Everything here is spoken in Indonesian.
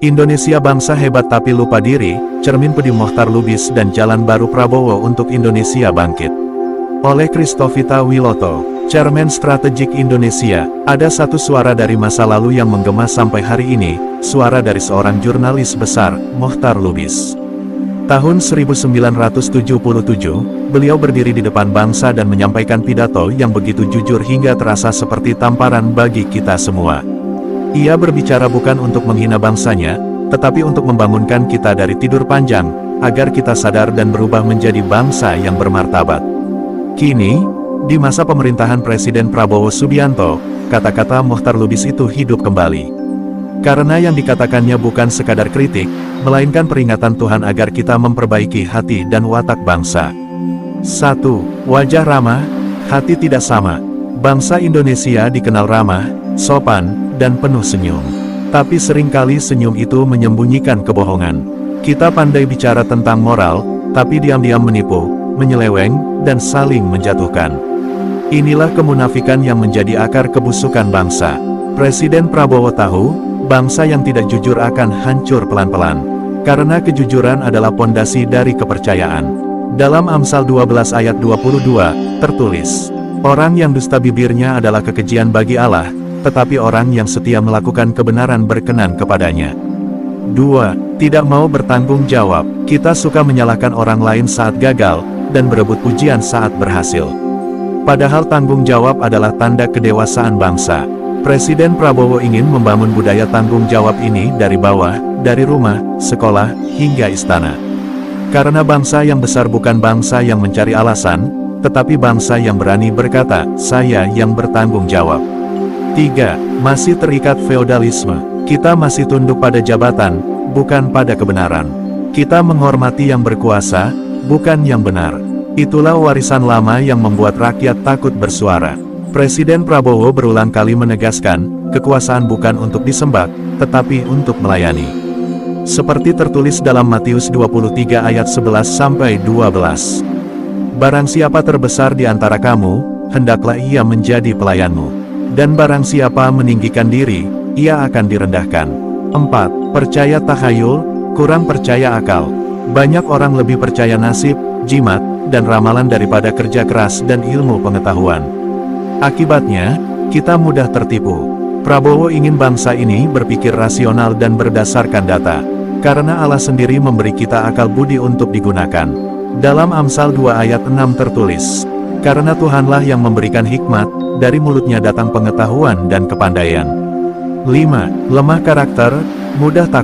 Indonesia bangsa hebat tapi lupa diri, cermin Pedi Mohtar Lubis dan Jalan Baru Prabowo untuk Indonesia Bangkit. Oleh Kristovita Wiloto, Chairman Strategik Indonesia, ada satu suara dari masa lalu yang menggema sampai hari ini, suara dari seorang jurnalis besar, Mohtar Lubis. Tahun 1977, beliau berdiri di depan bangsa dan menyampaikan pidato yang begitu jujur hingga terasa seperti tamparan bagi kita semua. Ia berbicara bukan untuk menghina bangsanya, tetapi untuk membangunkan kita dari tidur panjang, agar kita sadar dan berubah menjadi bangsa yang bermartabat. Kini, di masa pemerintahan Presiden Prabowo Subianto, kata-kata Mohtar Lubis itu hidup kembali. Karena yang dikatakannya bukan sekadar kritik, melainkan peringatan Tuhan agar kita memperbaiki hati dan watak bangsa. 1. Wajah ramah, hati tidak sama. Bangsa Indonesia dikenal ramah, sopan, dan penuh senyum. Tapi seringkali senyum itu menyembunyikan kebohongan. Kita pandai bicara tentang moral, tapi diam-diam menipu, menyeleweng, dan saling menjatuhkan. Inilah kemunafikan yang menjadi akar kebusukan bangsa. Presiden Prabowo tahu, bangsa yang tidak jujur akan hancur pelan-pelan. Karena kejujuran adalah pondasi dari kepercayaan. Dalam Amsal 12 ayat 22, tertulis, "Orang yang dusta bibirnya adalah kekejian bagi Allah, tetapi orang yang setia melakukan kebenaran berkenan kepadanya." 2. Tidak mau bertanggung jawab. Kita suka menyalahkan orang lain saat gagal, dan berebut pujian saat berhasil. Padahal tanggung jawab adalah tanda kedewasaan bangsa. Presiden Prabowo ingin membangun budaya tanggung jawab ini dari bawah, dari rumah, sekolah, hingga istana. Karena bangsa yang besar bukan bangsa yang mencari alasan, tetapi bangsa yang berani berkata, "Saya yang bertanggung jawab." 3. Masih terikat feodalisme. Kita masih tunduk pada jabatan, bukan pada kebenaran. Kita menghormati yang berkuasa, bukan yang benar. Itulah warisan lama yang membuat rakyat takut bersuara. Presiden Prabowo berulang kali menegaskan, kekuasaan bukan untuk disembah, tetapi untuk melayani. Seperti tertulis dalam Matius 23 ayat 11-12. Barang siapa terbesar di antara kamu, hendaklah ia menjadi pelayanmu. Dan barang siapa meninggikan diri, ia akan direndahkan. 4. Percaya takhayul, kurang percaya akal. Banyak orang lebih percaya nasib, jimat, dan ramalan daripada kerja keras dan ilmu pengetahuan. Akibatnya, kita mudah tertipu. Prabowo ingin bangsa ini berpikir rasional dan berdasarkan data. Karena Allah sendiri memberi kita akal budi untuk digunakan. Dalam Amsal 2 ayat 6 tertulis, "Karena Tuhanlah yang memberikan hikmat, dari mulutnya datang pengetahuan dan kepandaian." 5. Lemah karakter, mudah takut.